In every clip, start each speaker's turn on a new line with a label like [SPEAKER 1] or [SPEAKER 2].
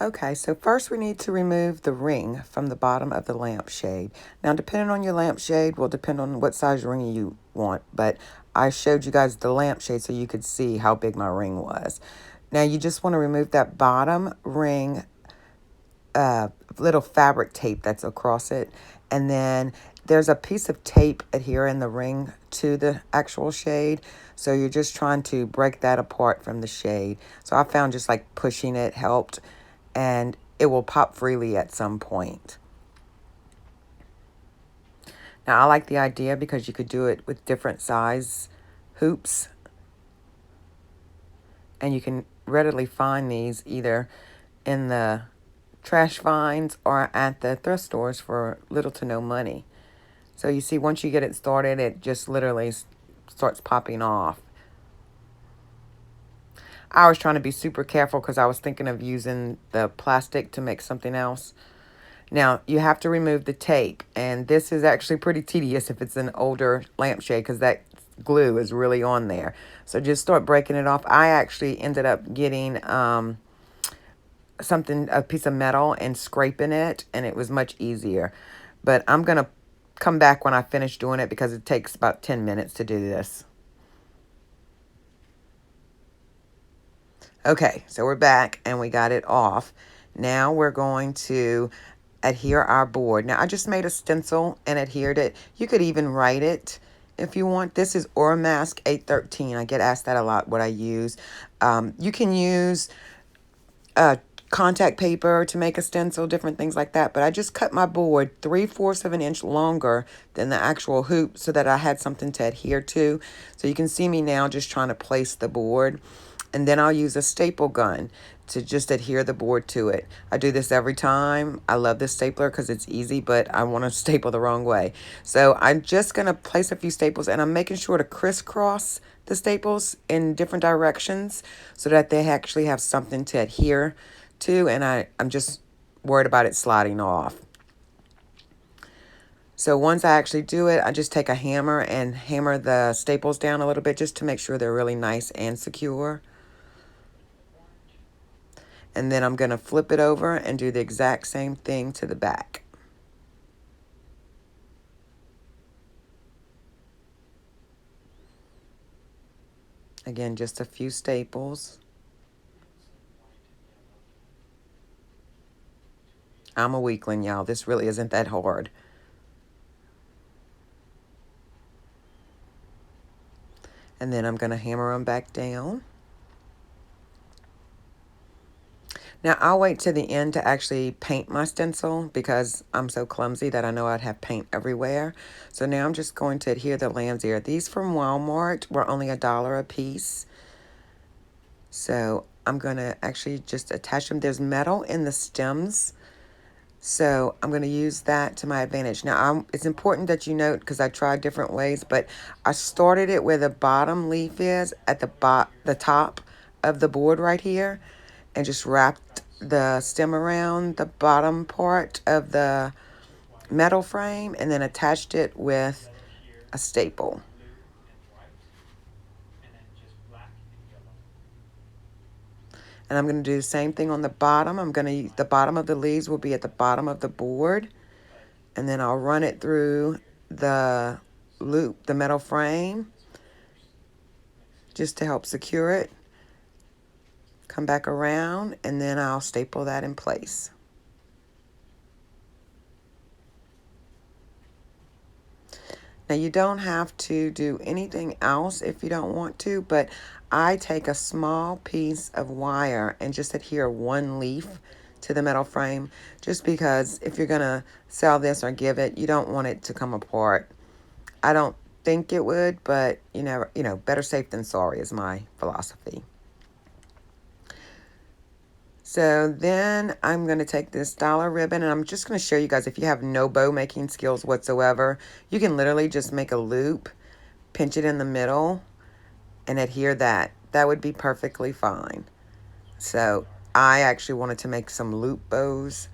[SPEAKER 1] Okay, so first we need to remove the ring from the bottom of the lampshade. Now, depending on your lampshade will depend on what size ring you want, but I showed you guys the lampshade so you could see how big my ring was. Now, you just want to remove that bottom ring little fabric tape that's across it, and then there's a piece of tape adhering the ring to the actual shade, so you're just trying to break that apart from the shade. So I found just like pushing it helped, and it will pop freely at some point. Now I like the idea because you could do it with different size hoops, and you can readily find these either in the trash finds or at the thrift stores for little to no money. So you see, once you get it started, it just literally starts popping off. I was trying to be super careful because I was thinking of using the plastic to make something else. Now, you have to remove the tape, and this is actually pretty tedious if it's an older lampshade because that glue is really on there. So just start breaking it off. I actually ended up getting a piece of metal and scraping it, and it was much easier. But I'm going to come back when I finish doing it because it takes about 10 minutes to do this. Okay, so we're back and we got it off. Now we're going to adhere our board. Now I just made a stencil and adhered it. You could even write it if you want. This is Oramask 813. I get asked that a lot, what I use. You can use contact paper to make a stencil, different things like that. But I just cut my board 3/4 of an inch longer than the actual hoop so that I had something to adhere to. So you can see me now just trying to place the board. And then I'll use a staple gun to just adhere the board to it. I do this every time. I love this stapler because it's easy, but I want to staple the wrong way. So I'm just going to place a few staples, and I'm making sure to crisscross the staples in different directions so that they actually have something to adhere to, and I'm just worried about it sliding off. So once I actually do it, I just take a hammer and hammer the staples down a little bit just to make sure they're really nice and secure. And then I'm going to flip it over and do the exact same thing to the back. Again, just a few staples. I'm a weakling, y'all. This really isn't that hard. And then I'm going to hammer them back down. Now, I'll wait to the end to actually paint my stencil because I'm so clumsy that I know I'd have paint everywhere. So now I'm just going to adhere the lamb's ear. These from Walmart were only $1 a piece. So I'm going to actually just attach them. There's metal in the stems, so I'm going to use that to my advantage. Now, it's important that you note, because I tried different ways, but I started it where the bottom leaf is at the top of the board right here, and just wrapped the stem around the bottom part of the metal frame, and then attached it with a staple. And I'm going to do the same thing on the bottom. The bottom of the leaves will be at the bottom of the board. And then I'll run it through the loop, the metal frame, just to help secure it. Come back around, and then I'll staple that in place. Now, you don't have to do anything else if you don't want to, but I take a small piece of wire and just adhere one leaf to the metal frame, just because if you're going to sell this or give it, you don't want it to come apart. I don't think it would, but better safe than sorry is my philosophy. So then I'm going to take this dollar ribbon, and I'm just going to show you guys, if you have no bow making skills whatsoever, you can literally just make a loop, pinch it in the middle, and adhere that. That would be perfectly fine. So I actually wanted to make some loop bows,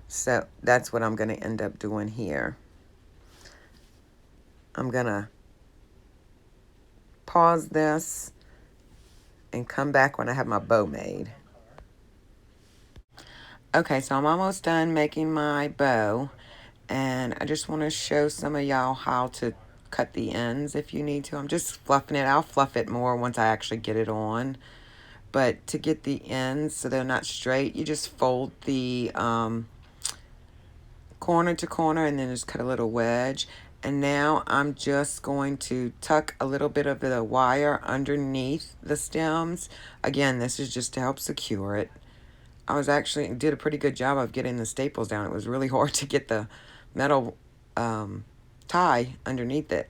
[SPEAKER 1] so that's what I'm going to end up doing here. I'm going to pause this and come back when I have my bow made. Okay, so I'm almost done making my bow, and I just want to show some of y'all how to cut the ends if you need to. I'm just fluffing it. I'll fluff it more once I actually get it on. But to get the ends so they're not straight, you just fold the corner to corner and then just cut a little wedge. And now I'm just going to tuck a little bit of the wire underneath the stems. Again, this is just to help secure it. I was actually did a pretty good job of getting the staples down. It was really hard to get the metal tie underneath it.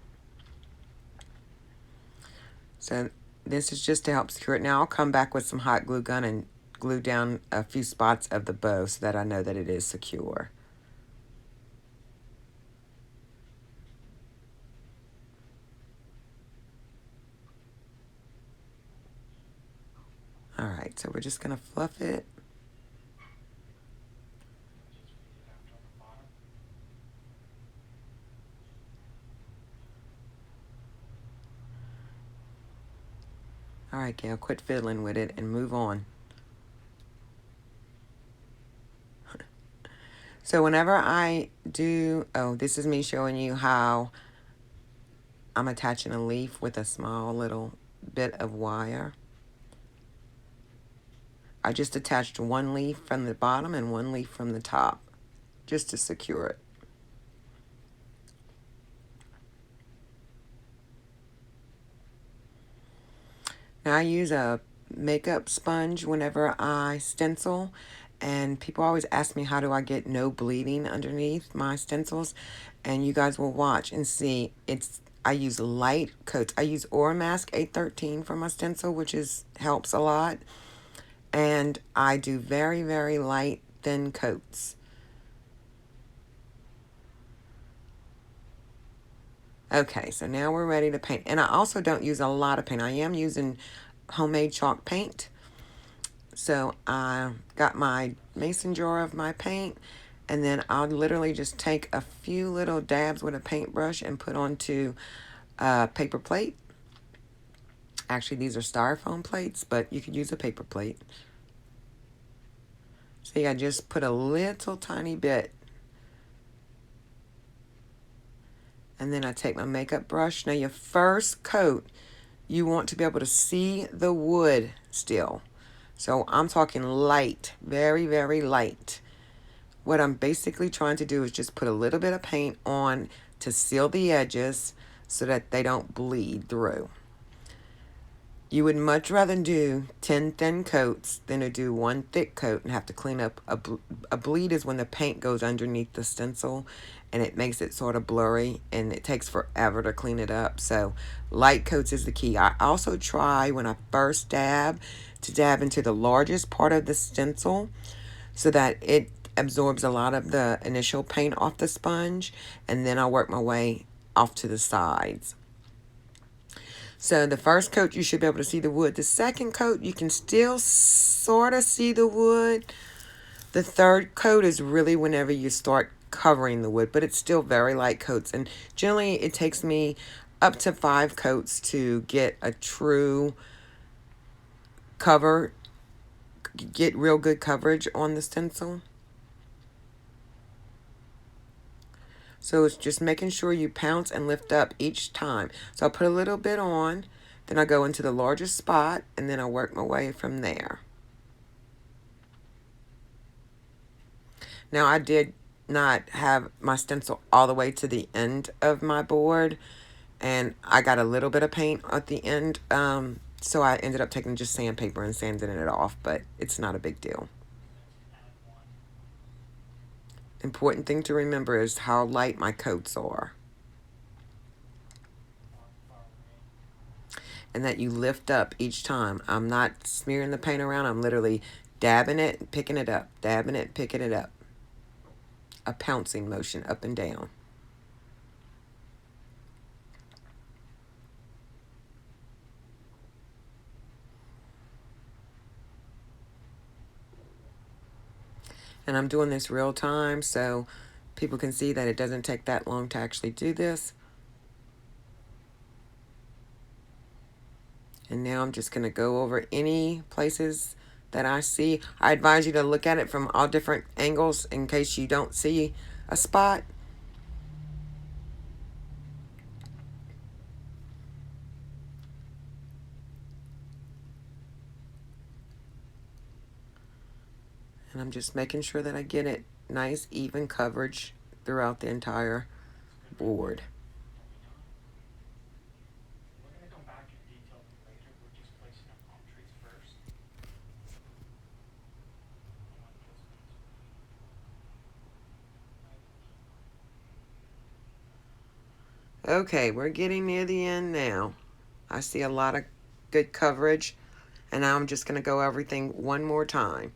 [SPEAKER 1] So this is just to help secure it. Now I'll come back with some hot glue gun and glue down a few spots of the bow so that I know that it is secure. All right, so we're just gonna fluff it. All right, Gail, quit fiddling with it and move on. So whenever I do, oh, this is me showing you how I'm attaching a leaf with a small little bit of wire. I just attached one leaf from the bottom and one leaf from the top just to secure it. Now I use a makeup sponge whenever I stencil, and people always ask me how do I get no bleeding underneath my stencils, and you guys will watch and see. I use light coats. I use Mask 813 for my stencil, which helps a lot, and I do very, very light thin coats. Okay, so now we're ready to paint. And I also don't use a lot of paint. I am using homemade chalk paint. So I got my mason jar of my paint, and then I'll literally just take a few little dabs with a paintbrush and put onto a paper plate. Actually, these are styrofoam plates, but you could use a paper plate. See, I just put a little tiny bit. And then I take my makeup brush. Now your first coat, you want to be able to see the wood still. So I'm talking light, very, very light. What I'm basically trying to do is just put a little bit of paint on to seal the edges so that they don't bleed through. You would much rather do 10 thin coats than to do one thick coat and have to clean up. A bleed is when the paint goes underneath the stencil and it makes it sort of blurry, and it takes forever to clean it up. So light coats is the key. I also try when I first dab to dab into the largest part of the stencil so that it absorbs a lot of the initial paint off the sponge, and then I'll work my way off to the sides. So the first coat, you should be able to see the wood. The second coat, you can still sort of see the wood. The third coat is really whenever you start covering the wood, but it's still very light coats. And generally, it takes me up to 5 coats to get a true cover, get real good coverage on the stencil. So it's just making sure you pounce and lift up each time. So I'll put a little bit on, then I go into the largest spot, and then I work my way from there. Now I did not have my stencil all the way to the end of my board, and I got a little bit of paint at the end, so I ended up taking just sandpaper and sanding it off, but it's not a big deal. Important thing to remember is how light my coats are. And that you lift up each time. I'm not smearing the paint around. I'm literally dabbing it, picking it up, dabbing it, picking it up. A pouncing motion up and down. And I'm doing this real time so people can see that it doesn't take that long to actually do this. And now I'm just going to go over any places that I see. I advise you to look at it from all different angles in case you don't see a spot. And I'm just making sure that I get it nice, even coverage throughout the entire board. Okay, we're getting near the end now. I see a lot of good coverage, and now I'm just going to go everything one more time.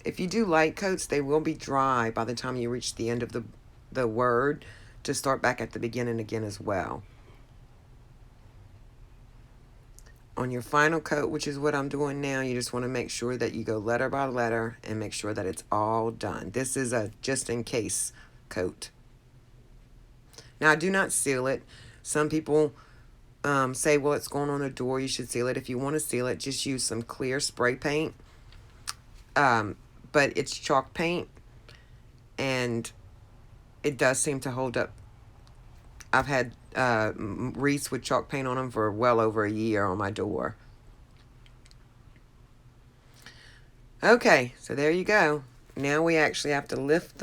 [SPEAKER 1] If you do light coats, they will be dry by the time you reach the end of the word to start back at the beginning again as well. On your final coat, which is what I'm doing now, you just want to make sure that you go letter by letter and make sure that it's all done. This is a just in case coat. Now, I do not seal it. Some people say, well, it's going on a door, you should seal it. If you want to seal it, just use some clear spray paint. But it's chalk paint, and it does seem to hold up. I've had wreaths with chalk paint on them for well over a year on my door. Okay, so there you go. Now we actually have to lift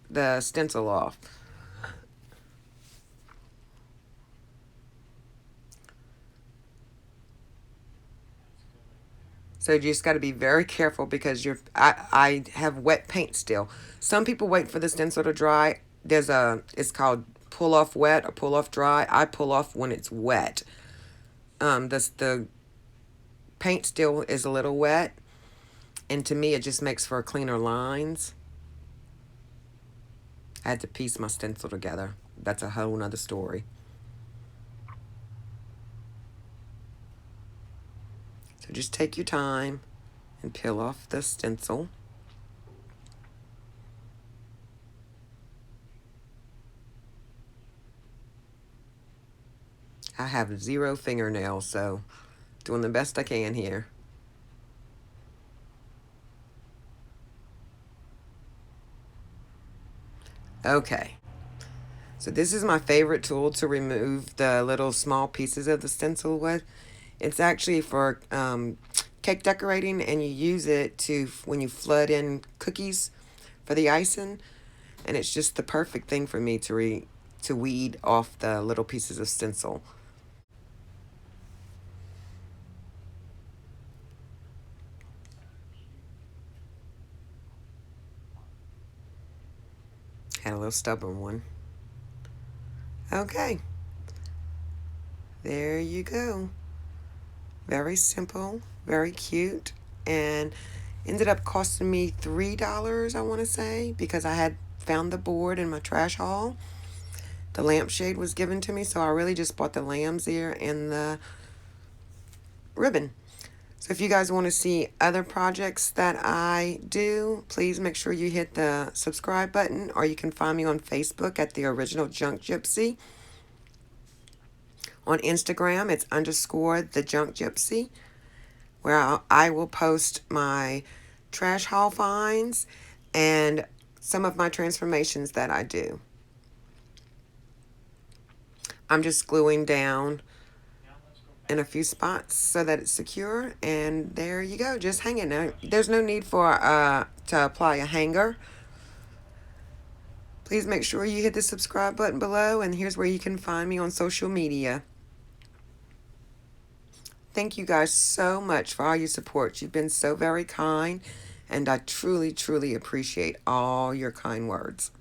[SPEAKER 1] the stencil off. So you just got to be very careful because I have wet paint still. Some people wait for the stencil to dry. It's called pull off wet or pull off dry. I pull off when it's wet. The paint still is a little wet, and to me it just makes for cleaner lines. I had to piece my stencil together. That's a whole nother story. So just take your time and peel off the stencil. I have 0 fingernails, so doing the best I can here. Okay. So this is my favorite tool to remove the little small pieces of the stencil with. It's actually for cake decorating, and you use it when you flood in cookies for the icing, and it's just the perfect thing for me to weed off the little pieces of stencil. Had a little stubborn one. Okay, there you go. Very simple, very cute, and ended up costing me $3, I want to say, because I had found the board in my trash haul. The lampshade was given to me, so I really just bought the lamb's ear and the ribbon. So if you guys want to see other projects that I do, please make sure you hit the subscribe button, or you can find me on Facebook at the Original Junk Gypsy. On Instagram, it's _ the Junk Gypsy, where I will post my trash haul finds and some of my transformations that I do. I'm just gluing down in a few spots so that it's secure, and there you go, just hang it. Now, there's no need for to apply a hanger. Please make sure you hit the subscribe button below, and here's where you can find me on social media. Thank you guys so much for all your support. You've been so very kind, and I truly, truly appreciate all your kind words.